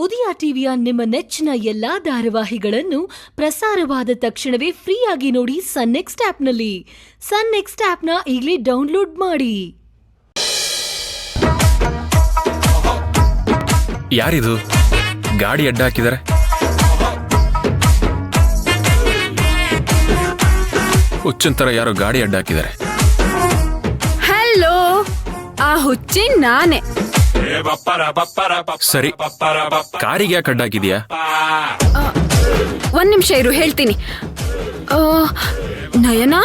ಉದಯ ಟಿವಿಯ ನಿಮ್ಮ ನೆಚ್ಚಿನ ಎಲ್ಲಾ ಧಾರಾವಾಹಿಗಳನ್ನು ಪ್ರಸಾರವಾದ ತಕ್ಷಣವೇ ಫ್ರೀಯಾಗಿ ನೋಡಿ ಸನ್ ನೆಕ್ಸ್ಟ್ ಆಪ್ನಲ್ಲಿ. ಸನ್ ನೆಕ್ಸ್ಟ್ ಆಪ್ನ ಈಗಲೇ ಡೌನ್ಲೋಡ್ ಮಾಡಿ. ಯಾರಿದು ಗಾಡಿ ಅಡ್ಡ ಹಾಕಿದ್ದಾರೆ? ಹುಚ್ಚಿನ ತರ ಯಾರೋ ಗಾಡಿ ಅಡ್ಡ ಹಾಕಿದ್ದಾರೆ. ಹಲೋ, ಆ ಹುಚ್ಚಿನ ನಾನೇ. ಸರಿ, ಕಾರಿಗೆ ಯಾಕೆ ಅಡ್ಡ ಹಾಕಿದ್ಯಾ? ಒಂದ್ ನಿಮಿಷ ಇರು, ಹೇಳ್ತೀನಿ. ನಯನಾ,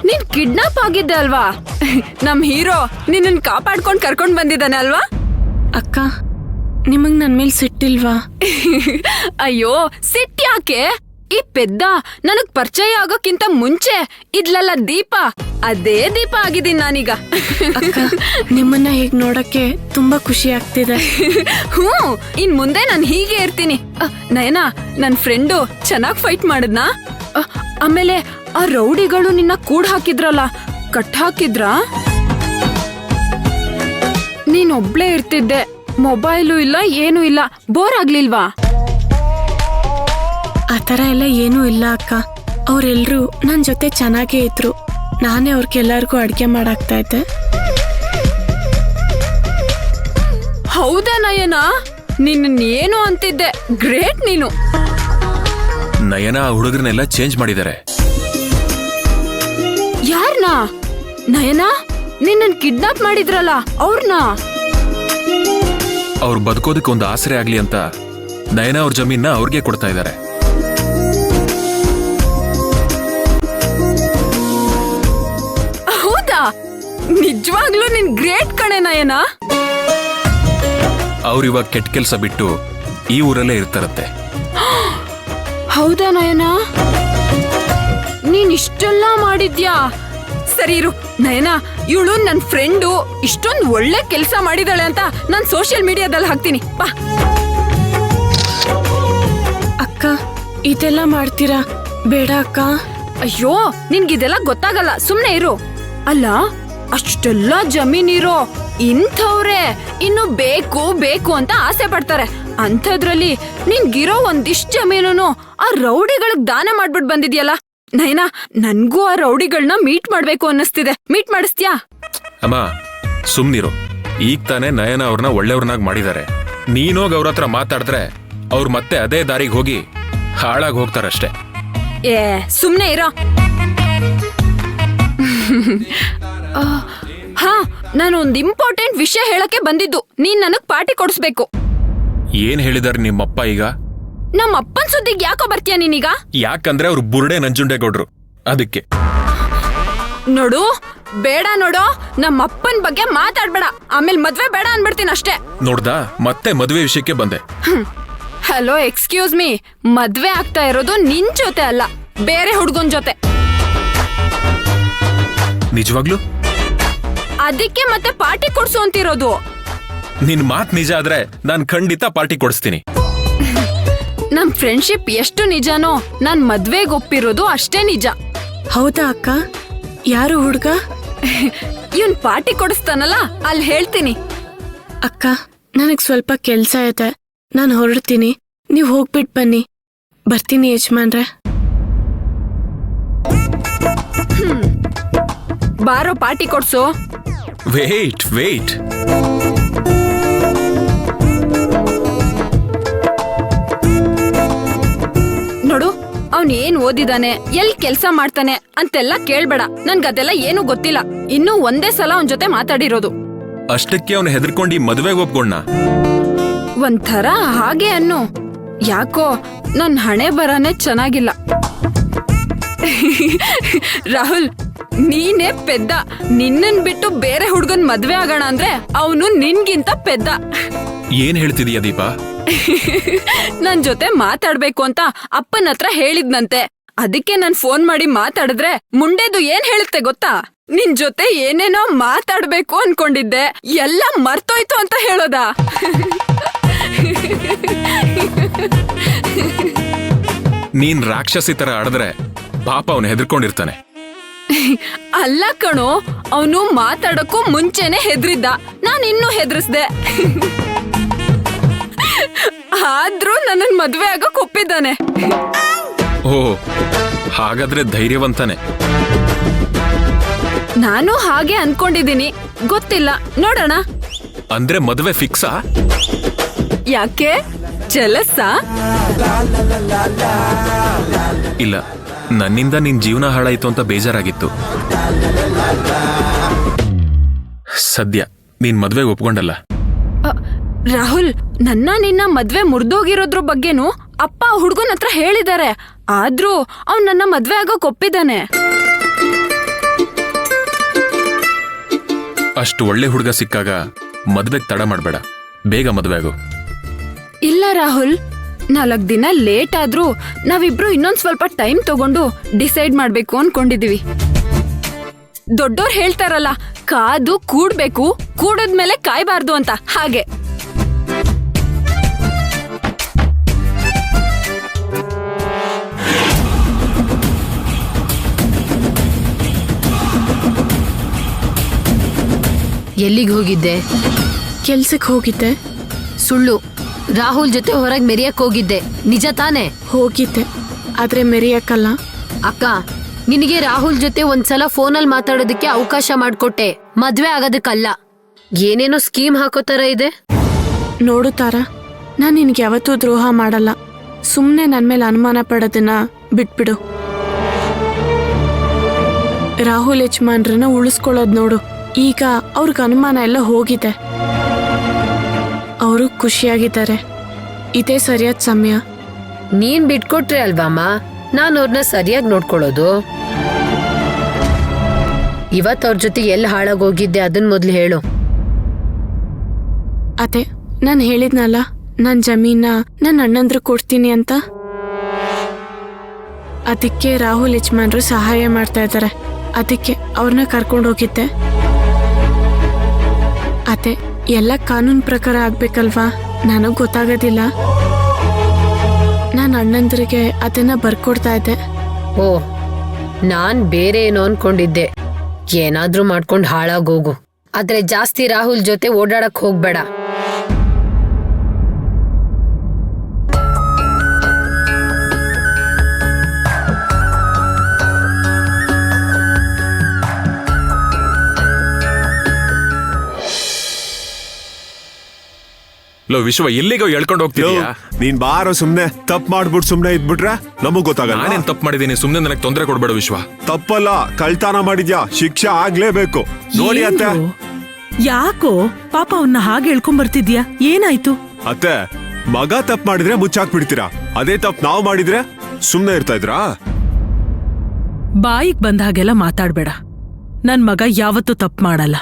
ನೀನ್ ಕಿಡ್ನಾಪ್ ಆಗಿದ್ದೆ ಅಲ್ವಾ? ನಮ್ ಹೀರೋ ನಿನ್ನ ಕಾಪಾಡ್ಕೊಂಡ್ ಕರ್ಕೊಂಡ್ ಬಂದಿದ್ದಾನೆ ಅಲ್ವಾ? ಅಕ್ಕ, ನಿಮಗ್ ನನ್ ಮೇಲ್ ಸಿಟ್ಟಿಲ್ವಾ? ಅಯ್ಯೋ, ಸಿಟ್ ಯಾಕೆ? ಈ ಪೆದ್ದ ನನಗ್ ಪರಿಚಯ ಆಗೋಕ್ಕಿಂತ ಮುಂಚೆ ಇದ್ಲಲ್ಲ ದೀಪ, ಅದೇ ದೀಪ ಆಗಿದ್ದೀನಿ ನಾನೀಗ. ಅಕ್ಕ, ನಿಮ್ಮನ್ನ ಹೇಗ್ ನೋಡಕ್ಕೆ ತುಂಬಾ ಖುಷಿ ಆಗ್ತಿದೆ. ಇನ್ ಮುಂದೆ ನಾನು ಹೀಗೆ ಇರ್ತೀನಿ. ನಯನಾ, ನನ್ ಫ್ರೆಂಡು ಚೆನ್ನಾಗ್ ಫೈಟ್ ಮಾಡಿದ್ನಾ? ಆಮೇಲೆ ಆ ರೌಡಿಗಳು ನಿನ್ನ ಕೂಡ್ ಹಾಕಿದ್ರಲ್ಲ, ಕಟ್ ಹಾಕಿದ್ರ? ನೀನ್ ಒಬ್ಳೇ ಇರ್ತಿದ್ದೆ, ಮೊಬೈಲು ಇಲ್ಲ, ಏನೂ ಇಲ್ಲ. ಬೋರ್ ಆಗ್ಲಿಲ್ವಾ? ಆತರ ಎಲ್ಲ ಏನೂ ಇಲ್ಲ ಅಕ್ಕ. ಅವ್ರೆಲ್ರೂ ನನ್ ಜೊತೆ ಚೆನ್ನಾಗೇ ಇದ್ರು. ನಾನೇ ಅವ್ರಿಗೆಲ್ಲರಿಗೂ ಅಡ್ಗೆ ಮಾಡಾಕ್ತಾ ಇದ್ದೆ. ಹೌದಾ ನಯನಾ? ನಿನ್ನೇನು ಅಂತಿದ್ದೆ, ಗ್ರೇಟ್ ನೀನು. ನಯನ ಆ ಹುಡುಗರನ್ನೆಲ್ಲ ಚೇಂಜ್ ಮಾಡಿದ್ದಾರೆ. ಯಾರ್ನ? ನಯನಾ, ನಿನ್ನನ್ ಕಿಡ್ನಾಪ್ ಮಾಡಿದ್ರಲ್ಲ ಅವ್ರನ್ನ? ಅವ್ರು ಬದುಕೋದಕ್ಕೆ ಒಂದು ಆಸರೆ ಆಗ್ಲಿ ಅಂತ ನಯನ ಅವ್ರ ಜಮೀನ ಅವ್ರಿಗೆ ಕೊಡ್ತಾ ಇದ್ದಾರೆ. ಹೌದಾ? ನಿಜವಾಗ್ಲೂ ನಿನ್ ಗ್ರೇಟ್ ಕಣೆ ನಯನಾ. ಅವ್ರು ಇವಾಗ ಕೆಟ್ಟ ಕೆಲಸ ಬಿಟ್ಟು ಈ ಊರಲ್ಲೇ ಇರ್ತಾರತ್ತೆ. ಹೌದಾ ನಯನಾ? ನೀನ್ ಇಷ್ಟೆಲ್ಲ ಮಾಡಿದ್ಯಾ? ಸರಿ ಇರು ನಯನಾ, ಇವಳು ನನ್ ಫ್ರೆಂಡು ಇಷ್ಟೊಂದು ಒಳ್ಳೆ ಕೆಲ್ಸ ಮಾಡಿದಾಳೆ ಅಂತ ನಾನ್ ಸೋಷಿಯಲ್ ಮೀಡಿಯಾದಲ್ಲಿ ಹಾಕ್ತೀನಿ ಬಾ. ಅಕ್ಕ, ಇದೆಲ್ಲ ಮಾಡ್ತೀರಾ? ಬೇಡ ಅಕ್ಕ. ಅಯ್ಯೋ, ನಿನ್ಗಿದೆಲ್ಲ ಗೊತ್ತಾಗಲ್ಲ, ಸುಮ್ನೆ ಇರು. ಅಲ್ಲ, ಅಷ್ಟೆಲ್ಲ ಜಮೀನಿರೋ ಇಂಥವ್ರೆ ಇನ್ನು ಬೇಕು ಬೇಕು ಅಂತ ಆಸೆ ಪಡ್ತಾರೆ. ಅಂಥದ್ರಲ್ಲಿ ನಿನ್ಗಿರೋ ಒಂದಿಷ್ಟು ಜಮೀನು ಆ ರೌಡಿಗಳಿಗೆ ದಾನ ಮಾಡ್ಬಿಟ್ಟು ಬಂದಿದ್ಯಲ್ಲ ನಯನಾ. ನನ್ಗೂ ಆ ರೌಡಿಗಳನ್ನ ಮೀಟ್ ಮಾಡ್ಬೇಕು ಅನ್ನಿಸ್ತಿದೆ. ಮೀಟ್ ಮಾಡಿಸ್ತ್ಯಾ? ಅಮ್ಮ ಸುಮ್ನಿರು. ಈಗ ತಾನೇ ನಯನ ಅವ್ರನ್ನ ಒಳ್ಳೆಯವ್ರನ್ನಾಗಿ ಮಾಡಿದ್ದಾರೆ. ನೀನೋಗ್ ಅವ್ರ ಹತ್ರ ಮಾತಾಡಿದ್ರೆ ಅವ್ರು ಮತ್ತೆ ಅದೇ ದಾರಿಗೆ ಹೋಗಿ ಹಾಳಾಗಿ ಹೋಗ್ತಾರಷ್ಟೇ. ಏ ಸುಮ್ನೆ ಇರೋ. ಹಾ, ನಾನೊಂದ್ ಇಂಪಾರ್ಟೆಂಟ್ ವಿಷಯ ಹೇಳಕ್ಕೆ ಬಂದಿದ್ದು. ನೀನ್ ನನಗ್ ಪಾರ್ಟಿ ಕೊಡಿಸ್ಬೇಕು. ಏನ್ ಹೇಳಿದಾರೆ ನಿಮ್ಮಪ್ಪ ಈಗ? ನಮ್ಮ ಅಪ್ಪನ್ ಸುದ್ದಿಗೆ ಯಾಕೋ ಬರ್ತೀಯ ನೀನೀಗ? ಯಾಕಂದ್ರೆ ಅವ್ರು ಬುರುಡೆ ನಂಜುಂಡೇಗೌಡ್ರು, ಅದಕ್ಕೆ. ನೋಡು, ಬೇಡ ನೋಡು, ನಮ್ಮ ಅಪ್ಪನ್ ಬಗ್ಗೆ ಮಾತಾಡ್ಬೇಡ. ಆಮೇಲೆ ಮದ್ವೆ ಬೇಡ ಅನ್ಬಿಡ್ತೀನಿ ಅಷ್ಟೇ. ನೋಡ್ದಾ, ಮತ್ತೆ ಮದುವೆ ವಿಷಯಕ್ಕೆ ಬಂದೆ. ಹಲೋ, ಎಕ್ಸ್ಕ್ಯೂಸ್ ಮೀ, ಮದ್ವೆ ಆಗ್ತಾ ಇರೋದು ನಿನ್ ಜೊತೆ ಅಲ್ಲ, ಬೇರೆ ಹುಡ್ಗನ್ ಜೊತೆ. ನಿಜವಾಗ್ಲು? ಅದಕ್ಕೆ ಮತ್ತೆ ಪಾರ್ಟಿ ಕೊಡ್ಸು ಅಂತಿರೋದು. ನಿನ್ ಮಾತ್ ನಿಜ ಆದ್ರೆ ನಾನ್ ಖಂಡಿತ ಪಾರ್ಟಿ ಕೊಡಿಸ್ತೀನಿ. ನಮ್ ಫ್ರೆಂಡ್ಶಿಪ್ ಎಷ್ಟು ನಿಜಾನೋ ನಾನ್ ಮದ್ವೆಗೆ ಒಪ್ಪಿರೋದು ಅಷ್ಟೇ ನಿಜ. ಹೌದಾ ಅಕ್ಕ? ಯಾರು ಹುಡ್ಗ? ಇವನ್ ಪಾರ್ಟಿ ಕೊಡಿಸ್ತಾನಲ್ಲ, ಅಲ್ಲಿ ಹೇಳ್ತೀನಿ. ಅಕ್ಕ, ನನಗ್ ಸ್ವಲ್ಪ ಕೆಲ್ಸ ಇದೆ, ನಾನು ಹೊರಡ್ತೀನಿ. ನೀವ್ ಹೋಗ್ಬಿಟ್ ಬನ್ನಿ. ಬರ್ತೀನಿ ಯಜಮಾನ್ರೆ. ಬಾರೋ, ಪಾರ್ಟಿ ಕೊಡ್ಸು. Wait wait. ನೋಡು, ಅವ್ನ್ ಏನ್ ಓದಿದಾನೆ, ಎಲ್ ಕೆಲ್ಸ ಮಾಡ್ತಾನೆ ಅಂತೆಲ್ಲ ಕೇಳ್ಬೇಡ. ನನ್ಗದೆಲ್ಲ ಏನು ಗೊತ್ತಿಲ್ಲ. ಇನ್ನೂ ಒಂದೇ ಸಲ ಅವನ್ ಜೊತೆ ಮಾತಾಡಿರೋದು. ಅಷ್ಟಕ್ಕೆ ಅವ್ನು ಹೆದರ್ಕೊಂಡು ಈ ಮದುವೆಗೆ ಒಪ್ಕೊಂಡ? ಒಂಥರ ಹಾಗೆ ಅನ್ನು. ಯಾಕೋ ನನ್ ಹಣೆ ಬರನೇ ಚೆನ್ನಾಗಿಲ್ಲ. ರಾಹುಲ್, ನೀನೇ ಪೆದ್ದ. ನಿನ್ನನ್ ಬಿಟ್ಟು ಬೇರೆ ಹುಡ್ಗನ್ ಮದ್ವೆ ಆಗೋಣ ಅಂದ್ರೆ ಅವನು ನಿನ್ಗಿಂತ ಪೆದ್ದ. ಏನ್ ಹೇಳ್ತಿದೀಯ ದೀಪಾ? ನನ್ ಜೊತೆ ಮಾತಾಡ್ಬೇಕು ಅಂತ ಅಪ್ಪನ ಹತ್ರ ಹೇಳಿದ್ನಂತೆ. ಅದಕ್ಕೆ ನಾನ್ ಫೋನ್ ಮಾಡಿ ಮಾತಾಡಿದ್ರೆ ಮುಂಡೆದು ಏನ್ ಹೇಳುತ್ತೆ ಗೊತ್ತಾ? ನಿನ್ ಜೊತೆ ಏನೇನೋ ಮಾತಾಡ್ಬೇಕು ಅನ್ಕೊಂಡಿದ್ದೆ, ಎಲ್ಲ ಮರ್ತೋಯ್ತು ಅಂತ ಹೇಳೋದಾ? ನೀನ್ ರಾಕ್ಷಸಿ ತರ ಆಡಿದ್ರೆ ಪಾಪ ಅವನು ಹೆದರ್ಕೊಂಡಿರ್ತಾನೆ. ಅಲ್ಲ ಕಣೋ, ಅವನು ಮಾತಾಡಕ್ಕೂ ಮುಂಚೆನೆ ಹೆದ್ರಿದ್ದ. ನಾನ್ ಇನ್ನೂ ಹೆದರ್ಸ್ದೆ. ಆದ್ರೂ ನನ್ನನ್ ಮದ್ವೆ ಆಗಕ್ ಒಪ್ಪಿದ್ದಾನೆ. ಓ, ಹಾಗಾದ್ರೆ ಧೈರ್ಯವಂತಾನೆ. ನಾನು ಹಾಗೆ ಅನ್ಕೊಂಡಿದೀನಿ, ಗೊತ್ತಿಲ್ಲ, ನೋಡೋಣ. ಅಂದ್ರೆ ಮದ್ವೆ ಫಿಕ್ಸಾ? ಯಾಕೆ ಜಲಸಾ? ಇಲ್ಲ, ನನ್ನಿಂದ ನಿನ್ ಜೀವನ ಹಾಳಾಯ್ತು ಅಂತ ಬೇಜಾರಾಗಿತ್ತು. ಸದ್ಯ ನೀನ್ ಮದ್ವೆಗೆ ಒಪ್ಕೊಂಡಲ್ಲ. ರಾಹುಲ್, ನಿನ್ನ ಮದ್ವೆ ಮುರಿದೋಗಿರೋದ್ರ ಬಗ್ಗೆನೂ ಅಪ್ಪ ಹುಡ್ಗನ್ ಹತ್ರ ಹೇಳಿದ್ದಾರೆ. ಆದ್ರೂ ಅವ್ನ್ ನನ್ನ ಮದ್ವೆ ಆಗೋಕ್ ಒಪ್ಪಿದ್ದಾನೆ. ಅಷ್ಟು ಒಳ್ಳೆ ಹುಡುಗ ಸಿಕ್ಕಾಗ ಮದ್ವೆಗ್ ತಡ ಮಾಡ್ಬೇಡ, ಬೇಗ ಮದ್ವೆ ಆಗು. ಇಲ್ಲ ರಾಹುಲ್, 4 ದಿನ ಲೇಟ್ ಆದ್ರೂ ನಾವಿಬ್ರು ಇನ್ನೊಂದ್ ಸ್ವಲ್ಪ ಟೈಮ್ ತಗೊಂಡು ಡಿಸೈಡ್ ಮಾಡ್ಬೇಕು ಅನ್ಕೊಂಡಿದೀವಿ. ದೊಡ್ಡೋರ್ ಹೇಳ್ತಾರಲ್ಲ, ಕಾದು ಕೂಡ್ಬೇಕು, ಕೂಡದ್ಮೇಲೆ ಕಾಯ್ಬಾರ್ದು ಅಂತ, ಹಾಗೆ. ಎಲ್ಲಿಗೆ ಹೋಗಿದ್ದೆ? ಕೆಲ್ಸಕ್ಕೆ ಹೋಗಿದ್ದೆ. ಸುಳ್ಳು. ರಾಹುಲ್ ಜೊತೆ ಹೊರಗೆ ಮೆರಿಯಕ್ ಹೋಗಿದ್ದೆ, ನಿಜ ತಾನೆ? ಹೋಗಿದ್ದೆ, ಆದ್ರೆ ಮೆರಿಯಕ್ಕಲ್ಲ. ಅಕ್ಕ, ನಿನಗೆ ರಾಹುಲ್ ಜೊತೆ ಒಂದ್ಸಲ ಫೋನಲ್ಲಿ ಮಾತಾಡೋದಕ್ಕೆ ಅವಕಾಶ ಮಾಡ್ಕೊಟ್ಟೆ, ಮದ್ವೆ ಆಗೋದಕ್ಕಲ್ಲ. ಏನೇನೋ ಸ್ಕೀಮ್ ಹಾಕೋ ತರ ಇದೆ. ನೋಡು ತಾರ, ನಾನ್ ನಿನ್ಗೆ ಯಾವತ್ತೂ ದ್ರೋಹ ಮಾಡಲ್ಲ. ಸುಮ್ನೆ ನನ್ ಮೇಲೆ ಅನುಮಾನ ಪಡೋದನ್ನ ಬಿಟ್ಬಿಡು. ರಾಹುಲ್ ಯಜಮಾನ್ರನ್ನ ಉಳಿಸ್ಕೊಳ್ಳೋದ್ ನೋಡು. ಈಗ ಅವ್ರಿಗೆ ಅನುಮಾನ ಎಲ್ಲ ಹೋಗಿದೆ, ಅವರು ಖುಷಿಯಾಗಿದ್ದಾರೆ. ಇದೇ ಸರಿಯಾದ ಸಮಯ. ನೀನ್ ಬಿಟ್ಕೊಟ್ರೆ ಅಲ್ವಮ್ಮ ನಾನು ಅವ್ರನ್ನ ಸರಿಯಾಗಿ ನೋಡ್ಕೊಳ್ಳೋದು. ಇವತ್ ಅವ್ರ ಜೊತೆ ಎಲ್ಲಿ ಹಾಳಾಗೋಗಿದ್ದೆ ಅದನ್ ಮೊದ್ಲು ಹೇಳು. ಅದೇ ನಾನ್ ಹೇಳಿದ್ನಲ್ಲ, ನನ್ ಜಮೀನ ನನ್ನ ಅಣ್ಣಂದ್ರು ಕೊಡ್ತೀನಿ ಅಂತ. ಅದಕ್ಕೆ ರಾಹುಲ್ ಯಜಮಾನ್ರು ಸಹಾಯ ಮಾಡ್ತಾ ಇದ್ದಾರೆ. ಅದಕ್ಕೆ ಅವ್ರನ್ನ ಕರ್ಕೊಂಡು ಹೋಗಿದ್ದೆ. ಅದೇ ಎಲ್ಲ ಕಾನೂನ್ ಪ್ರಕಾರ ಆಗ್ಬೇಕಲ್ವಾ, ನನಗ್ ಗೊತ್ತಾಗೋದಿಲ್ಲ. ನಾನು ಅಣ್ಣಂದ್ರಿಗೆ ಅದನ್ನ ಬರ್ಕೊಡ್ತಾ ಇದ್ದೆ. ಓ, ನಾನ್ ಬೇರೆ ಏನೋ ಅನ್ಕೊಂಡಿದ್ದೆ. ಏನಾದ್ರೂ ಮಾಡ್ಕೊಂಡ್ ಹಾಳಾಗೋಗು, ಆದ್ರೆ ಜಾಸ್ತಿ ರಾಹುಲ್ ಜೊತೆ ಓಡಾಡಕ್ ಹೋಗ್ಬೇಡ. ಲೋ ವಿಶ್ವ, ಎಲ್ಲಿಗೋ ಹೇಳ್ಕೊಂಡು ಹೋಗ್ತೀಯಾ? ನೀನ್ ಬಾರೋ, ಸುಮ್ನೆ ತಪ್ಪು ಮಾಡ್ಬಿಟ್ಟು ಸುಮ್ನೆ ಇದ್ಬಿಟ್ರೆ ನಮಗ್ ಗೊತ್ತಾಗಲ್ಲ. ನಾನೇನ್ ತಪ್ಪು ಮಾಡಿದೀನಿ? ಸುಮ್ನೆ ನನಗೆ ತೊಂದರೆ ಕೊಡ್ಬೇಡ ವಿಶ್ವ. ತಪ್ಪಲ್ಲ, ಕಳ್ತನ ಮಾಡಿದ್ಯಾ, ಶಿಕ್ಷೆ ಆಗ್ಲೇಬೇಕು. ನೋಡಿ ಅತ್ತೆ. ಯಾಕೋ ಪಾಪ ಅವನ್ನ ಹಾಗೆ ಹೇಳ್ಕೊಂಡ್ ಬರ್ತಿದ್ಯಾ? ಏನಾಯ್ತು? ಅತ್ತೆ, ಮಗ ತಪ್ಪು ಮಾಡಿದ್ರೆ ಮುಚ್ಚಾಕ್ಬಿಡ್ತೀರಾ, ಅದೇ ತಪ್ಪು ನಾವು ಮಾಡಿದ್ರೆ ಸುಮ್ನೆ ಇರ್ತಾ ಇದ್ರಾ? ಬಾಯಿಗ್ ಬಂದ ಹಾಗೆಲ್ಲ ಮಾತಾಡ್ಬೇಡ. ನನ್ ಮಗ ಯಾವತ್ತೂ ತಪ್ಪು ಮಾಡಲ್ಲ.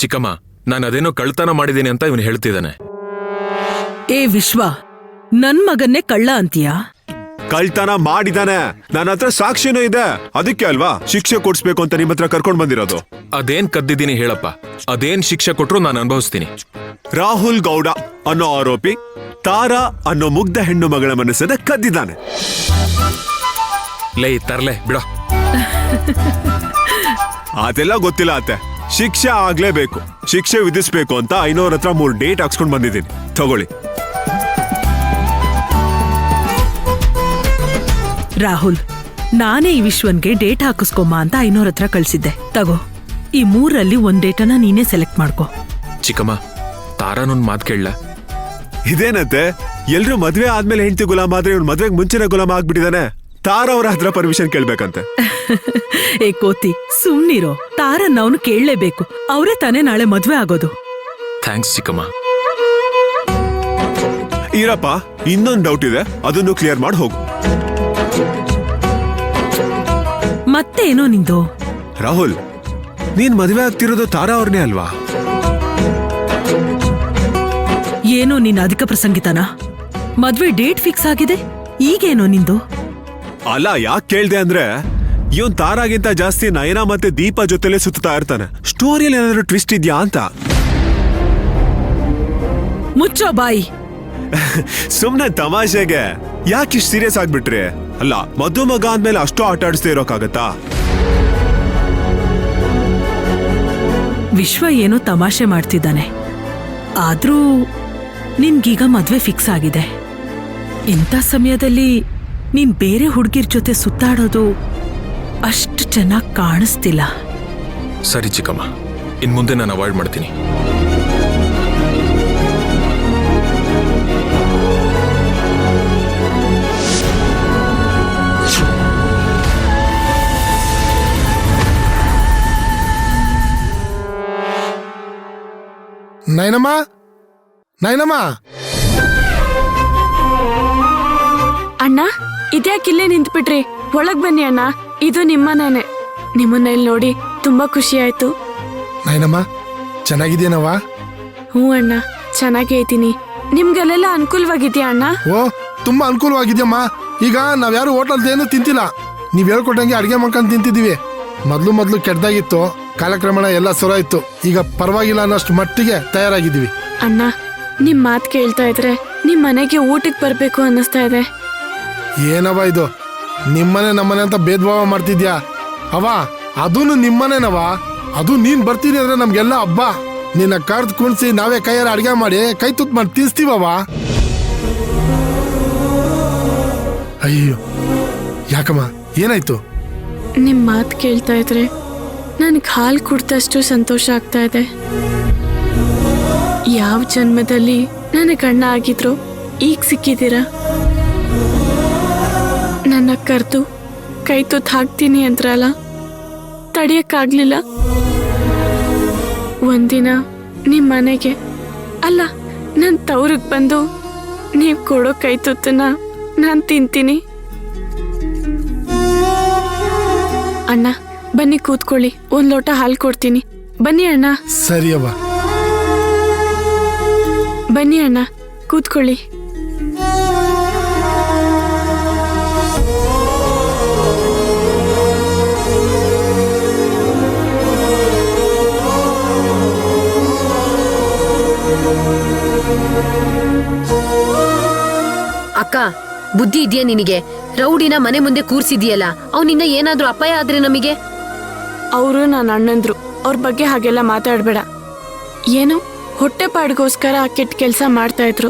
ಚಿಕ್ಕಮ್ಮ, ನಾನು ಅದೇನೋ ಕಳ್ತನ ಮಾಡಿದೀನಿ ಅಂತ ಇವನು ಹೇಳ್ತಿದ್ದಾನೆ. ಏ ವಿಶ್ವ, ನನ್ ಮಗನ್ನೇ ಕಳ್ಳ ಅಂತೀಯಾ? ಕಳ್ತನ ಮಾಡಿದಾನೆ, ನನ್ನ ಹತ್ರ ಸಾಕ್ಷಿನೂ ಇದೆ. ಅದಕ್ಕೆ ಅಲ್ವಾ ಶಿಕ್ಷೆ ಕೊಡ್ಸ್ಬೇಕು ಅಂತ ನಿಮ್ಮ ಹತ್ರ ಕರ್ಕೊಂಡ್ ಬಂದಿರೋದು. ಅದೇನ್ ಕದ್ದಿದ್ದೀನಿ ಹೇಳಪ್ಪ, ಅದೇನ್ ಶಿಕ್ಷೆ ಕೊಟ್ರು ನಾನು ಅನುಭವಿಸ್ತೀನಿ. ರಾಹುಲ್ ಗೌಡ ಅನ್ನೋ ಆರೋಪಿ ತಾರಾ ಅನ್ನೋ ಮುಗ್ಧ ಹೆಣ್ಣು ಮಗಳ ಮನಸ್ಸದ ಕದ್ದಿದ್ದಾನೆ. ಲೇ ತರ್ಲೆ ಬಿಡೋ. ಅದೆಲ್ಲ ಗೊತ್ತಿಲ್ಲ ಅತ್ತೆ, ಶಿಕ್ಷೆ ಆಗ್ಲೇಬೇಕು. ಶಿಕ್ಷೆ ವಿಧಿಸ್ಬೇಕು ಅಂತ 500 ಹತ್ರ 3 ಡೇಟ್ ಹಾಕ್ಸ್ಕೊಂಡ್ ಬಂದಿದ್ದೀನಿ, ತಗೊಳ್ಳಿ. ರಾಹುಲ್, ನಾನೇ ಈ ವಿಶ್ವನ್ಗೆ ಡೇಟ್ ಹಾಕಿಸ್ಕೊಮ್ಮ ಅಂತ 500 ಹತ್ರ ಕಳ್ಸಿದ್ದೆ. ತಗೋ, ಈ 3ರಲ್ಲಿ ಒಂದ್ ಡೇಟನ್ನ ನೀನೇ ಸೆಲೆಕ್ಟ್ ಮಾಡ್ಕೋ. ಚಿಕ್ಕಮ್ಮ, ತಾರಾನೊಂದ್ ಮಾತು ಕೇಳಲ್ಲ? ಇದೇನತ್ತೆ, ಎಲ್ರು ಮದ್ವೆ ಆದ್ಮೇಲೆ ಹೆಂಡತಿ ಗುಲಾಮ ಆದ್ರೆ ಇವ್ನು ಮದ್ವೆಗೆ ಮುಂಚೆನೆ ಗುಲಾಮ ಆಗ್ಬಿಟ್ಟಿದಾನೆ. ತಾರಾ ಅವ್ರ ಹತ್ರ ಪರ್ಮಿಷನ್ ಕೇಳ್ಬೇಕಂತೆ. ಏ ಕೋತಿ, ಸುಮ್ನಿರೋ. ತಾರನ್ನ ಅವನು ಕೇಳಲೇಬೇಕು, ಅವರೇ ತಾನೇ ನಾಳೆ ಮದ್ವೆ ಆಗೋದು. ಥ್ಯಾಂಕ್ಸ್ ಚಿಕ್ಕಮ್ಮ. ಇರಪ್ಪ, ಇನ್ನೊಂದು ಡೌಟ್ ಇದೆ, ಅದನ್ನು ಕ್ಲಿಯರ್ ಮಾಡಿ ಹೋಗು. ಮತ್ತೇನೋ ನಿಂದು? ರಾಹುಲ್, ನೀನ್ ಮದ್ವೆ ಆಗ್ತಿರೋದು ತಾರಾ ಅವ್ರನ್ನೇ ಅಲ್ವಾ? ಏನೋ ನಿನ್ನ ಅಧಿಕ ಪ್ರಸಂಗಿತನ. ಮದ್ವೆ ಡೇಟ್ ಫಿಕ್ಸ್ ಆಗಿದೆ, ಈಗೇನೋ ನಿಂದು? ಅಲ್ಲ, ಯಾಕೆ ಕೇಳ್ದೆ ಅಂದ್ರೆ ಇವನ್ ತಾರಾಗಿಂತ ಜಾಸ್ತಿ ನಯನ ಮತ್ತೆ ದೀಪ ಜೊತೆಲೆ ಸುತ್ತಾ ಇರ್ತಾನೆ. ಸ್ಟೋರಿಯಲ್ಲಿ ಏನಾದ್ರು ಟ್ವಿಸ್ಟ್ ಇದ್ಯಾ ಅಂತ. ಮುಚ್ಚೋ ಬಾಯಿ. ಸುಮ್ನೆ ತಮಾಷೆಗೆ ಯಾಕಿಷ್ಟು ಸೀರಿಯಸ್ ಆಗ್ಬಿಟ್ರಿ? ಅಲ್ಲ, ಮಧು ಮಗ ಅಂದ್ಮೇಲೆ ಅಷ್ಟು ಆಟ ಆಡಿಸ್ದೇ ಇರೋಕ್ಕಾಗತ್ತಾ? ವಿಶ್ವ ಏನೋ ತಮಾಷೆ ಮಾಡ್ತಿದ್ದಾನೆ, ಆದ್ರೂ ನಿನ್ಗೀಗ ಮದ್ವೆ ಫಿಕ್ಸ್ ಆಗಿದೆ. ಇಂಥ ಸಮಯದಲ್ಲಿ ನೀನ್ ಬೇರೆ ಹುಡುಗಿರ್ ಜೊತೆ ಸುತ್ತಾಡೋದು ಅಷ್ಟು ಚೆನ್ನಾಗಿ ಕಾಣಿಸ್ತಿಲ್ಲ. ಸರಿ ಚಿಕ್ಕಮ್ಮ, ಇನ್ ಮುಂದೆ ನಾನು ಅವಾಯ್ಡ್ ಮಾಡ್ತೀನಿ. ನೈನಮ್ಮ, ನೈನಮ್ಮ, ಅಣ್ಣ ಇದ್ಯಾಕಿಲ್ಲೇ ನಿಂತ್ಬಿಟ್ರಿ? ಒಳಗ್ ಬನ್ನಿ ಅಣ್ಣ, ಇದು ನಿಮ್ಮನೇನೆ. ನಿಮ್ಮನ್ನ ಇಲ್ಲಿ ನೋಡಿ ತುಂಬಾ ಖುಷಿ ಆಯ್ತು. ನೈನಮ್ಮ ಚೆನ್ನಾಗಿದ್ದೀನವ್ವ? ಹ್ಞೂ ಅಣ್ಣ, ಚೆನ್ನಾಗೇ ಇದ್ದೀನಿ. ನಿಮ್ಗಲ್ಲೆಲ್ಲ ಅನುಕೂಲವಾಗಿದ್ಯಾ ಅಣ್ಣ? ಓ ತುಂಬಾ ಅನುಕೂಲವಾಗಿದ್ಯಮ್ಮ. ಈಗ ನಾವ್ಯಾರು ಹೋಟೆಲ್ ಏನು ತಿಂತಿಲ್ಲ, ನೀವ್ ಹೇಳ್ಕೊಟ್ಟಂಗೆ ಅಡಿಗೆ ಮಾಡ್ಕೊಂಡು ತಿಂತಿದೀವಿ. ಮೊದ್ಲು ಕೆಟ್ಟದಾಗಿತ್ತು, ಕಾಲಕ್ರಮಣ ಎಲ್ಲ ಸೊರಾಯ್ತು. ಈಗ ಪರವಾಗಿಲ್ಲ ಅನ್ನೋಷ್ಟು ಮಟ್ಟಿಗೆ ತಯಾರಾಗಿದ್ದೀವಿ. ಅಣ್ಣ ನಿಮ್ ಮಾತ್ ಕೇಳ್ತಾ ಇದ್ರೆ ನಿಮ್ ಮನೆಗೆ ಊಟಕ್ಕೆ ಬರ್ಬೇಕು ಅನ್ನಿಸ್ತಾ ಇದೆ. ಏನವ ಇದು, ನಿಮ್ಮನೆ ನಮ್ಮನೆ ಅಂತ ಭೇದ ಭಾವ ಮಾಡ್ತಿದ್ಯಾ? ಅವ ಅದೂನು ನಿಮ್ಮನೇನವ, ಅದು ನೀನ್ ಬರ್ತೀನಿ ಅಂದ್ರೆ ನಮ್ಗೆಲ್ಲ ಹಬ್ಬ. ನಿನ್ನ ಕರ್ದ್ ಕುಣಿಸಿ ನಾವೇ ಕೈಯಾರ ಅಡಿಗೆ ಮಾಡಿ ಕೈ ತುತ್ತು ಮಾಡಿ ತಿನ್ಸ್ತೀವವ. ಅಯ್ಯೋ ಯಾಕಮ್ಮ, ಏನಾಯ್ತು? ನಿಮ್ ಮಾತ್ ಕೇಳ್ತಾ ಇದ್ರೆ ನನ್ಗೆ ಹಾಲು ಕುಡ್ದಷ್ಟು ಸಂತೋಷ ಆಗ್ತಾ ಇದೆ. ಯಾವ ಜನ್ಮದಲ್ಲಿ ನನಗೆ ಅಣ್ಣ ಆಗಿದ್ರು ಈಗ ಸಿಕ್ಕಿದ್ದೀರಾ. ನನ್ನ ಕರೆದು ಕೈ ತುತ್ತು ಹಾಕ್ತೀನಿ ಅಂದ್ರಲ್ಲ, ತಡಿಯಕ್ಕಾಗ್ಲಿಲ್ಲ. ಒಂದಿನ ನಿಮ್ಮ ಮನೆಗೆ ಅಲ್ಲ ನನ್ನ ತವ್ರಿಗೆ ಬಂದು ನೀವು ಕೊಡೋ ಕೈ ತುತ್ತನ್ನ ನಾನು ತಿಂತೀನಿ. ಅಣ್ಣ ಬನ್ನಿ ಕೂತ್ಕೊಳ್ಳಿ, ಒಂದ್ ಲೋಟ ಹಾಲು ಕೊಡ್ತೀನಿ. ಬನ್ನಿ ಅಣ್ಣ. ಸರಿ ಅವ್ವ. ಬನ್ನಿ ಅಣ್ಣ ಕೂತ್ಕೊಳ್ಳಿ. ಅಕ್ಕ, ಬುದ್ಧಿ ಇದೆಯಾ ನಿನಗೆ? ರೌಡಿನ ಮನೆ ಮುಂದೆ ಕೂರ್ಸಿದ್ಯಲ್ಲ, ಅವನಿಂದ ಏನಾದ್ರೂ ಅಪಾಯ ಆದ್ರೆ ನಮಗೆ? ಅವರು ನನ್ನ ಅಣ್ಣಂದ್ರು, ಅವ್ರ ಬಗ್ಗೆ ಹಾಗೆಲ್ಲ ಮಾತಾಡ್ಬೇಡ. ಏನು ಹೊಟ್ಟೆಪಾಡಿಗೋಸ್ಕರ ಕೆಟ್ಟ ಕೆಲಸ ಮಾಡ್ತಾ ಇದ್ರು.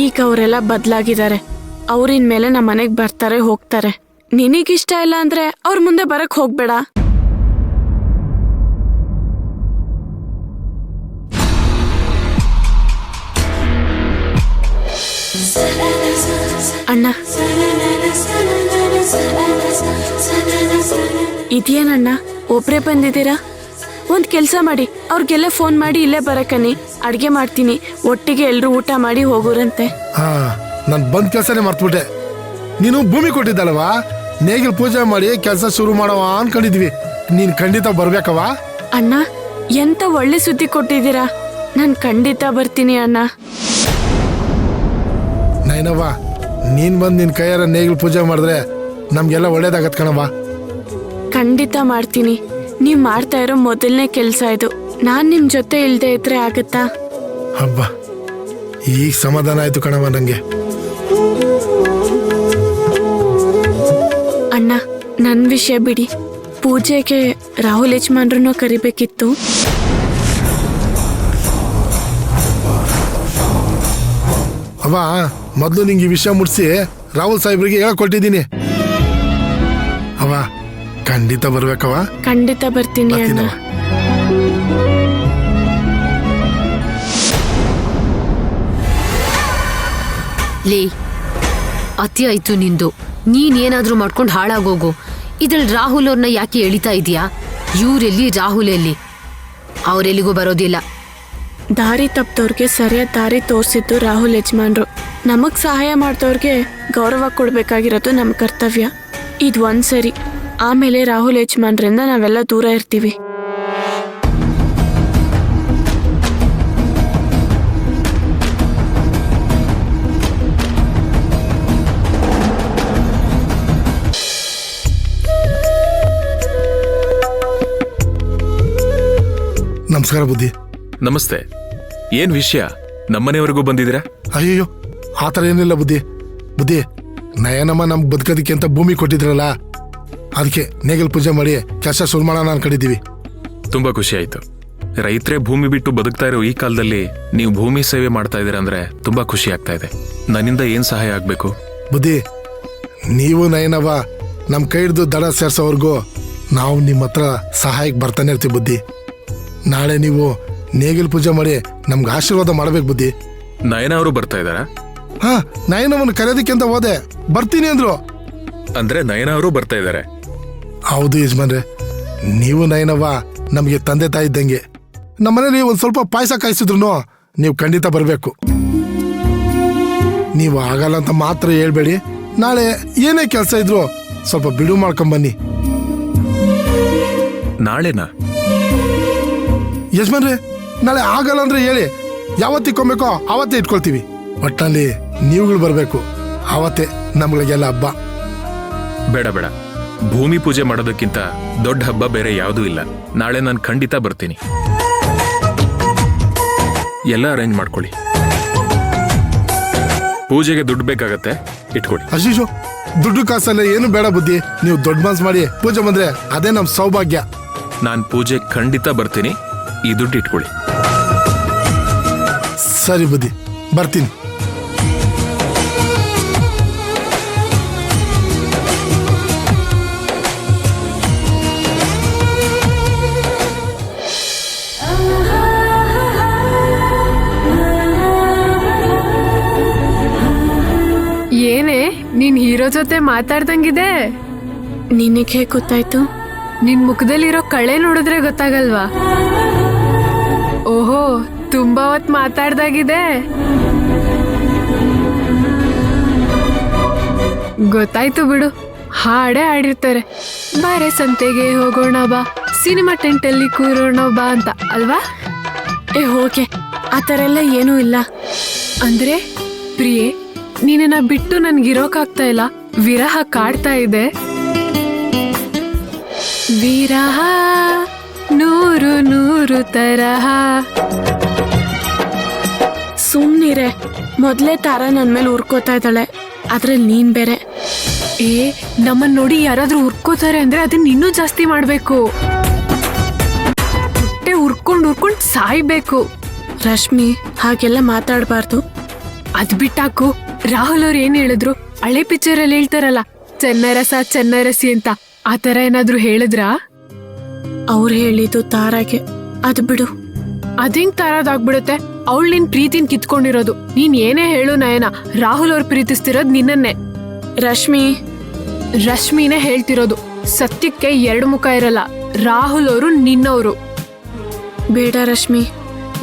ಈಗ ಅವರೆಲ್ಲ ಬದಲಾಗಿದ್ದಾರೆ. ಅವ್ರಿನ್ ಮೇಲೆ ನಮ್ಮ ಮನೆಗೆ ಬರ್ತಾರೆ ಹೋಗ್ತಾರೆ. ನಿನಗಿಷ್ಟ ಇಲ್ಲ ಅಂದ್ರೆ ಅವ್ರ ಮುಂದೆ ಬರಕ್ ಹೋಗ್ಬೇಡ. ಅಣ್ಣ ಇದೇನಣ್ಣ ಒಬ್ರೇ ಬಂದಿದ್ದೀರಾ? ಒಂದ್ ಕೆಲ್ಸ ಮಾಡಿ, ಅವ್ರಿಗೆಲ್ಲ ಫೋನ್ ಮಾಡಿ ಇಲ್ಲೇ ಬರಕನಿ, ಅಡ್ಗೆ ಮಾಡ್ತೀನಿ, ಒಟ್ಟಿಗೆ ಎಲ್ರು ಊಟ ಮಾಡಿ ಹೋಗೋರಂತೆ. ಹಾ, ನಾನು ಬಂದ್ ಕೆಲಸನೇ ಮರ್ತ್ಬಿಟ್ಟೆ. ನೀನು ಭೂಮಿ ಕೊಟ್ಟಿದ್ದಲ್ವಾ, ನೇಗಿಲ್ ಪೂಜೆ ಮಾಡಿ ಕೆಲಸ ಶುರು ಮಾಡವ ಅನ್ಕೊಂಡಿದ್ವಿ. ನೀನ್ ಖಂಡಿತ ಬರ್ಬೇಕವ. ಅಣ್ಣ ಎಂತ ಒಳ್ಳೆ ಸುದ್ದಿ ಕೊಟ್ಟಿದ್ದೀರಾ, ನಾನ್ ಖಂಡಿತ ಬರ್ತೀನಿ ಅಣ್ಣ. ನೈನವ್ವ, ನೀನ್ ಬಂದ್ ನಿನ್ ಕೈಯಾರ ನೇಗಿಲ್ ಪೂಜೆ ಮಾಡಿದ್ರೆ ನಮ್ಗೆಲ್ಲ ಒಳ್ಳೇದಾಗತ್ ಕಣವ್ವ. ಖಂಡಿತ ಮಾಡ್ತೀನಿ. ನೀವ್ ಮಾಡ್ತಾ ಇರೋ ಮೊದಲನೇ ಕೆಲ್ಸ ಇದು. ನಾನ್ ನಿಮ್ ಜೊತೆ ಇಲ್ದೇ ಇದ್ರೆ ಆಗತ್ತಾ? ಹಬ್ಬ, ಈಗ ಸಮಾಧಾನ ಆಯ್ತು ಕಣವ್ವ ನಂಗೆ. ಅಣ್ಣ ನನ್ ವಿಷಯ ಬಿಡಿ, ಪೂಜೆಗೆ ರಾಹುಲ್ ಯಜಮಾನ್ರನ್ನೂ ಕರಿಬೇಕಿತ್ತು. ಅವ್ವ, ಮೊದ್ಲು ನಿಂಗೆ ಈ ವಿಷಯ ಮುಟ್ಸಿ ರಾಹುಲ್ ಸಾಹೇಬ್ರಿಗೆ ಹೇಳ್ಕೊಟ್ಟಿದ್ದೀನಿ. ಅವ ಖಂಡಿತ ಬರ್ಬೇಕವ. ಖಂಡಿತ ಬರ್ತೀನಿ ಅಣ್ಣ. ಬರ್ತೀನವ್ವ. ಲೇ, ಅತಿ ಆಯ್ತು ನಿಂದು. ನೀನ್ ಏನಾದ್ರೂ ಮಾಡ್ಕೊಂಡು ಹಾಳಾಗೋಗು. ಇದ್ರಲ್ಲಿ ರಾಹುಲ್ ಅವ್ರನ್ನ ಯಾಕೆ ಎಳಿತಾ ಇದೀಯಾ? ಇವ್ರೆಲ್ಲಿ, ರಾಹುಲ್ ಎಲ್ಲಿ? ಅವ್ರೆಲ್ಲಿಗೂ ಬರೋದಿಲ್ಲ. ದಾರಿ ತಪ್ಪದವ್ರಿಗೆ ಸರಿಯಾದ ದಾರಿ ತೋರಿಸಿದ್ದು ರಾಹುಲ್ ಯಜಮಾನ್ರು. ನಮಗ್ ಸಹಾಯ ಮಾಡ್ದವ್ರಿಗೆ ಗೌರವ ಕೊಡ್ಬೇಕಾಗಿರೋದು ನಮ್ ಕರ್ತವ್ಯ. ಇದು ಒಂದ್ಸರಿ, ಆಮೇಲೆ ರಾಹುಲ್ ಯಜಮಾನ್ರಿಂದ ನಾವೆಲ್ಲ ದೂರ ಇರ್ತೀವಿ. ನಮಸ್ಕಾರ ಬುದ್ಧಿ. ನಮಸ್ತೆ. ಏನ್ ವಿಷಯ? ನಮ್ಮನೆವರೆಗೂ ಬಂದಿದ್ದೀರಾ? ಅಯ್ಯೋ ಆತರ ಏನಿಲ್ಲ ಬುದ್ಧಿ. ಬುದ್ಧಿ, ನಯನಮ್ಮ ನಮ್ಗೆ ಬದುಕೋದಕ್ಕೆ ಅಂತ ಭೂಮಿ ಕೊಟ್ಟಿದ್ರಲ್ಲ, ಅದಕ್ಕೆ ನೇಗಿಲ್ ಪೂಜೆ ಮಾಡಿ ಕೆಲಸ ಶುರು ಮಾಡೋಣ ಅನ್ಕೊಂಡಿದ್ದೀವಿ. ತುಂಬಾ ಖುಷಿ ಆಯ್ತು. ರೈತರೇ ಭೂಮಿ ಬಿಟ್ಟು ಬದುಕ್ತಾ ಇರೋ ಈ ಕಾಲದಲ್ಲಿ ನೀವು ಭೂಮಿ ಸೇವೆ ಮಾಡ್ತಾ ಇದ್ದೀರಾ ಅಂದ್ರೆ ತುಂಬಾ ಖುಷಿ ಆಗ್ತಾ ಇದೆ. ನನ್ನಿಂದ ಏನ್ ಸಹಾಯ ಆಗ್ಬೇಕು? ಬುದ್ಧಿ, ನೀವು ನಯನವ ನಮ್ಮ ಕೈ ಹಿಡಿದು ದಡ ಸೇರ್ಸೋವರೆಗೂ ನಾವು ನಿಮ್ಮ ಹತ್ರ ಸಹಾಯಕ್ಕೆ ಬರ್ತಾನೆ ಇರ್ತೀವಿ ಬುದ್ಧಿ. ನಾಳೆ ನೀವು ನೇಗಿಲ್ ಪೂಜೆ ಮಾಡಿ ನಮ್ಗೆ ಆಶೀರ್ವಾದ ಮಾಡ್ಬೇಕು ಬುದ್ಧಿ. ನಯನ ಅವರು ಬರ್ತಾ ಇದ್ದಾರಾ? ಹಾ, ನಯನವನ್ನು ಕರೆಯೋದಕ್ಕೆ ಅಂತ ಹೋದೆ, ಬರ್ತೀನಿ ಅಂದ್ರು. ಅಂದ್ರೆ ನಯನ ಅವರು ಬರ್ತಾ ಇದ್ದಾರೆ? ಹೌದು ಯಜಮಾನ್ರೆ, ನೀವು ನಯನವ್ವ ನಮಗೆ ತಂದೆ ತಾಯಿ ಇದ್ದಂಗೆ. ನಮ್ಮನೇಲಿ ಒಂದು ಸ್ವಲ್ಪ ಪಾಯಸ ಕಾಯಿಸಿದ್ರು ನೀವು ಖಂಡಿತ ಬರಬೇಕು. ನೀವು ಆಗಲ್ಲ ಅಂತ ಮಾತ್ರ ಹೇಳ್ಬೇಡಿ. ನಾಳೆ ಏನೇ ಕೆಲಸ ಇದ್ರು ಸ್ವಲ್ಪ ಬಿಡು ಮಾಡ್ಕೊಂಬನ್ನಿ. ನಾಳೆನಾ? ಯಜಮಾನ್ರೆ, ನಾಳೆ ಆಗಲ್ಲ ಅಂದ್ರೆ ಹೇಳಿ, ಯಾವತ್ತು ಇಕ್ಕೊಬೇಕೋ ಆವತ್ತೇ ಇಟ್ಕೊಳ್ತೀವಿ. ಒಟ್ಟಲ್ಲಿ ನೀವುಗಳು ಬರಬೇಕು, ಆವತ್ತೇ ನಮ್ಗಳಿಗೆಲ್ಲ ಹಬ್ಬ. ಬೇಡ ಬೇಡ, ಭೂಮಿ ಪೂಜೆ ಮಾಡೋದಕ್ಕಿಂತ ದೊಡ್ಡ ಹಬ್ಬ ಬೇರೆ ಯಾವುದೂ ಇಲ್ಲ. ನಾಳೆ ನಾನು ಖಂಡಿತ ಬರ್ತೀನಿ. ಎಲ್ಲ ಅರೇಂಜ್ ಮಾಡ್ಕೊಳ್ಳಿ. ಪೂಜೆಗೆ ದುಡ್ಡು ಬೇಕಾಗತ್ತೆ, ಇಟ್ಕೊಳ್ಳಿ. ಅಶೀಶು, ದುಡ್ಡು ಕಾಸಲ್ಲ ಏನು ಬೇಡ ಬುದ್ಧಿ. ನೀವು ದೊಡ್ಡ ಮನ್ಸು ಮಾಡಿ ಪೂಜೆ ಬಂದ್ರೆ ಅದೇ ನಮ್ ಸೌಭಾಗ್ಯ. ನಾನು ಪೂಜೆ ಖಂಡಿತ ಬರ್ತೀನಿ, ಈ ದುಡ್ಡು ಇಟ್ಕೊಳ್ಳಿ. ಸರಿ ಬುದ್ಧಿ, ಬರ್ತೀನಿ. ಏನೇ ನೀನ್ ಹೀರೋ ಜೊತೆ ಮಾತಾಡ್ದಂಗಿದೆ? ನಿನಗೆ ಗೊತ್ತಾಯ್ತು? ನಿನ್ ಮುಖದಲ್ಲಿರೋ ಕಳೆ ನೋಡಿದ್ರೆ ಗೊತ್ತಾಗಲ್ವಾ? ಓಹೋ, ತುಂಬಾ ಹೊತ್ತು ಮಾತಾಡ್ದಾಗಿದೆ. ಗೊತ್ತಾಯ್ತು ಬಿಡು, ಹಾಡೇ ಹಾಡಿರ್ತಾರೆ. ಬಾರೆ ಸಂತೆಗೆ ಹೋಗೋಣ ಬಾ, ಸಿನಿಮಾ ಟೆಂಟಲ್ಲಿ ಕೂರೋಣ ಬಾ ಅಂತ ಅಲ್ವಾ? ಹೋಗೆ, ಆ ಥರ ಎಲ್ಲ ಏನೂ ಇಲ್ಲ. ಅಂದ್ರೆ ಪ್ರಿಯೆ, ನೀನನ್ನ ಬಿಟ್ಟು ನನ್ಗಿರೋಕಾಗ್ತಾ ಇಲ್ಲ, ವಿರಹ ಕಾಡ್ತಾ ಇದೆ. ವಿರಹ ನೂರು ನೂರು ತರಹ. ಸುಮ್ನಿರೆ, ಮೊದ್ಲೇ ತಾರ ನನ್ ಮೇಲೆ ಉರ್ಕೋತಾ ಇದ್ದಾಳೆ, ಅದ್ರಲ್ಲಿ ನೀನ್ ಬೇರೆ. ನಮ್ಮನ್ ನೋಡಿ ಯಾರಾದ್ರೂ ಉರ್ಕೋತಾರೆ ಅಂದ್ರೆ ಅದನ್ನ ಇನ್ನೂ ಜಾಸ್ತಿ ಮಾಡ್ಬೇಕು. ಹೊಟ್ಟೆ ಉರ್ಕೊಂಡ್ ಸಾಯ್ಬೇಕು. ರಶ್ಮಿ, ಹಾಗೆಲ್ಲ ಮಾತಾಡಬಾರ್ದು. ಅದ್ ಬಿಟ್ಟಾಕು. ರಾಹುಲ್ ಅವ್ರು ಏನ್ ಹೇಳಿದ್ರು? ಹಳೆ ಪಿಕ್ಚರ್ ಅಲ್ಲಿ ಹೇಳ್ತಾರಲ್ಲ, ಚೆನ್ನರಸ ಚೆನ್ನರಸಿ ಅಂತ, ಆ ತರ ಏನಾದ್ರು ಹೇಳಿದ್ರಾ? ಅವ್ರು ಹೇಳಿದ್ದು ತಾರಾಗೆ. ಅದು ಬಿಡು. ಅದೇಂಗ್ ತಾರಾದಾಗ್ಬಿಡುತ್ತೆ? ಅವಳು ನಿನ್ ಪ್ರೀತಿನ ಕಿತ್ಕೊಂಡಿರೋದು. ನೀನ್ ಏನೇ ಹೇಳು ನಯನ, ರಾಹುಲ್ ಅವ್ರು ಪ್ರೀತಿಸ್ತಿರೋದ್ ನಿನ್ನನ್ನೇ. ರಶ್ಮಿನೇ ಹೇಳ್ತಿರೋದು. ಸತ್ಯಕ್ಕೆ ಎರಡು ಮುಖ ಇರಲ್ಲ. ರಾಹುಲ್ ಅವರು ನಿನ್ನವರು. ಬೇಡ ರಶ್ಮಿ,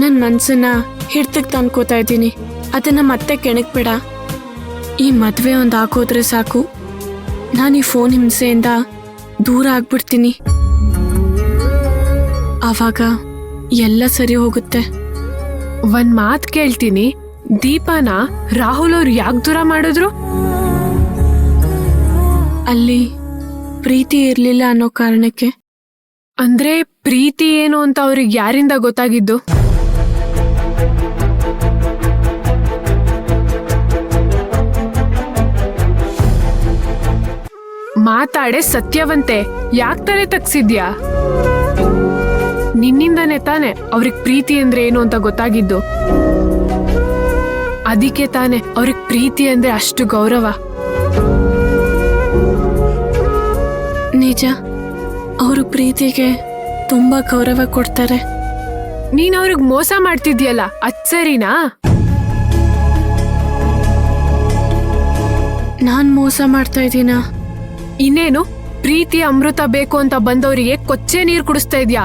ನನ್ ಮನ್ಸನ್ನ ಹಿಡ್ತಕ್ ತಂದ್ಕೋತಾ ಇದ್ದೀನಿ. ಅದನ್ನ ಮತ್ತೆ ಕೆಣಕ್ಬೇಡ. ಈ ಮದ್ವೆ ಒಂದ್ ಹಾಕೋದ್ರೆ ಸಾಕು, ನಾನು ಈ ಫೋನ್ ಹಿಂಸೆಯಿಂದ ದೂರ ಆಗ್ಬಿಡ್ತೀನಿ. ಆವಾಗ ಎಲ್ಲ ಸರಿ ಹೋಗುತ್ತೆ. ಒಂದ್ ಮಾತ್ ಕೇಳ್ತೀನಿ, ದೀಪಾನ ರಾಹುಲ್ ಅವ್ರು ಯಾಕೆ ದೂರ ಮಾಡಿದ್ರು? ಅಲ್ಲಿ ಪ್ರೀತಿ ಇರ್ಲಿಲ್ಲ ಅನ್ನೋ ಕಾರಣಕ್ಕೆ. ಅಂದ್ರೆ ಪ್ರೀತಿ ಏನು ಅಂತ ಅವ್ರಿಗೆ ಯಾರಿಂದ ಗೊತ್ತಾಗಿದ್ದು? ಮಾತಾಡೆ ಸತ್ಯವಂತೆ, ಯಾಕೆ ತಲೆ ತಗ್ಸಿದ್ಯಾ? ನಿನ್ನಿಂದಾನೆ ತಾನೆ ಅವ್ರಿಗೆ ಪ್ರೀತಿ ಅಂದ್ರೆ ಏನು ಅಂತ ಗೊತ್ತಾಗಿದ್ದು. ಅದಕ್ಕೆ ತಾನೆ ಅವ್ರಿಗೆ ಪ್ರೀತಿ ಅಂದ್ರೆ ಅಷ್ಟು ಗೌರವ. ನಿಜ, ಅವರು ಪ್ರೀತಿಗೆ ತುಂಬಾ ಗೌರವ ಕೊಡ್ತಾರೆ. ನೀನ್ ಅವ್ರಿಗೆ ಮೋಸ ಮಾಡ್ತಿದ್ಯಲ್ಲ, ಅದ್ ಸರಿನಾ? ನಾನ್ ಮೋಸ ಮಾಡ್ತಾ ಇದ್ದೀನಾ? ಇನ್ನೇನು, ಪ್ರೀತಿ ಅಮೃತ ಬೇಕು ಅಂತ ಬಂದವರಿಗೆ ಕೊಚ್ಚೆ ನೀರು ಕುಡಿಸ್ತಾ ಇದ್ಯಾ?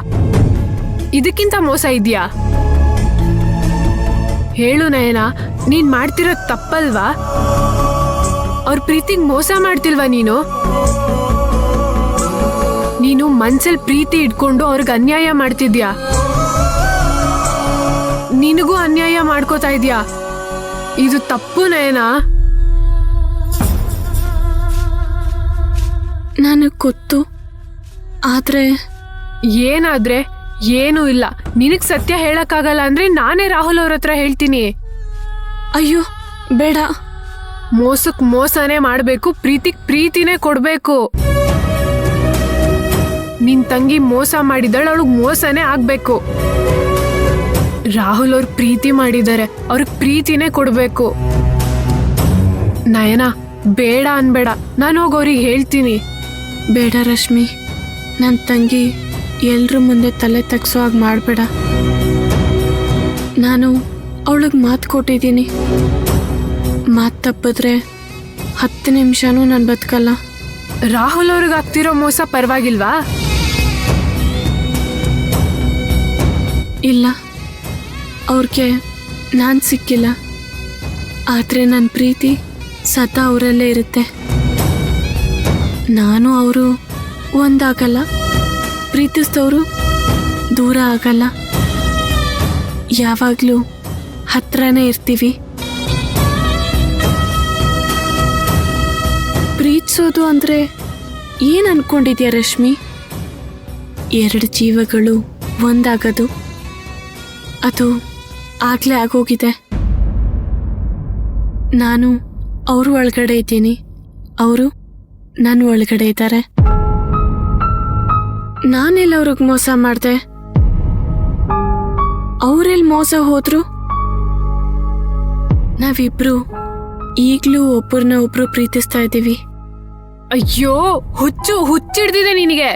ಇದಕ್ಕಿಂತ ಮೋಸ ಇದ್ಯಾ? ಹೇಳು ನಯನ, ನೀನ್ ಮಾಡ್ತಿರೋದ್ ತಪ್ಪಲ್ವಾ? ಅವ್ರ ಪ್ರೀತಿಗ್ ಮೋಸ ಮಾಡ್ತಿಲ್ವಾ ನೀನು? ನೀನು ಮನ್ಸಲ್ಲಿ ಪ್ರೀತಿ ಇಟ್ಕೊಂಡು ಅವ್ರಿಗೆ ಅನ್ಯಾಯ ಮಾಡ್ತಿದ್ಯಾ. ನಿನಗೂ ಅನ್ಯಾಯ ಮಾಡ್ಕೋತಾ ಇದ್ಯಾ. ಇದು ತಪ್ಪು ನಯನ. ನನಗ್ ಗೊತ್ತು, ಆದ್ರೆ ಏನಾದ್ರೆ ಏನೂ ಇಲ್ಲ. ನಿನಗ್ ಸತ್ಯ ಹೇಳಕ್ಕಾಗಲ್ಲ ಅಂದ್ರೆ ನಾನೇ ರಾಹುಲ್ ಅವ್ರ ಹತ್ರ ಹೇಳ್ತೀನಿ. ಅಯ್ಯೋ ಬೇಡ. ಮೋಸಕ್ ಮೋಸನೇ ಮಾಡ್ಬೇಕು, ಪ್ರೀತಿಗ್ ಪ್ರೀತಿನೇ ಕೊಡ್ಬೇಕು. ನಿನ್ ತಂಗಿ ಮೋಸ ಮಾಡಿದಳು, ಅವಳಿಗೆ ಮೋಸನೇ ಆಗ್ಬೇಕು. ರಾಹುಲ್ ಅವ್ರ ಪ್ರೀತಿ ಮಾಡಿದ್ದಾರೆ, ಅವ್ರಿಗೆ ಪ್ರೀತಿನೇ ಕೊಡ್ಬೇಕು. ನಯನ ಬೇಡ ಅನ್ಬೇಡ, ನಾನು ಹೋಗಿ ಅವ್ರಿಗೆ ಹೇಳ್ತೀನಿ. ಬೇಡ ರಶ್ಮಿ, ನನ್ನ ತಂಗಿ ಎಲ್ರ ಮುಂದೆ ತಲೆ ತಗ್ಸೋ ಹಾಗೆ ಮಾಡಬೇಡ. ನಾನು ಅವಳಿಗೆ ಮಾತು ಕೊಟ್ಟಿದ್ದೀನಿ. ಮಾತು ತಪ್ಪಿದ್ರೆ 10 ನಿಮಿಷನೂ ನಾನು ಬದುಕಲ್ಲ. ರಾಹುಲ್ ಅವ್ರಿಗೆ ಆಗ್ತಿರೋ ಮೋಸ ಪರವಾಗಿಲ್ವಾ? ಇಲ್ಲ, ಅವ್ರಿಗೆ ನಾನು ಸಿಕ್ಕಿಲ್ಲ. ಆದರೆ ನನ್ನ ಪ್ರೀತಿ ಸದಾ ಅವರಲ್ಲೇ ಇರುತ್ತೆ. ನಾನು ಅವರು ಒಂದಾಗಲ್ಲ, ಪ್ರೀತಿಸಿದವರು ದೂರ ಆಗಲ್ಲ. ಯಾವಾಗಲೂ ಹತ್ರನೇ ಇರ್ತೀವಿ. ಪ್ರೀತಿಸೋದು ಅಂದರೆ ಏನು ಅನ್ಕೊಂಡಿದ್ಯಾ ರಶ್ಮಿ? 2 ಜೀವಗಳು ಒಂದಾಗೋದು. ಅದು ಆಗಲೇ ಆಗೋಗಿದೆ. ನಾನು ಅವರು ಒಳಗಡೆ ಇದ್ದೀನಿ, ಅವರು ನನ್ನ ಒಳಗಡೆ ಇದ್ದಾರೆ. ನಾನೆಲ್ಲ ಅವ್ರಿಗೆ ಮೋಸ ಮಾಡಿದೆ? ಅವರೆಲ್ಲಿ ಮೋಸ ಹೋದ್ರು? ನಾವಿಬ್ರು ಈಗಲೂ ಒಬ್ಬರನ್ನ ಒಬ್ರು ಪ್ರೀತಿಸ್ತಾ ಇದ್ದೀವಿ. ಅಯ್ಯೋ, ಹುಚ್ಚಿಡ್ದಿದೆ ನಿನಗೆ.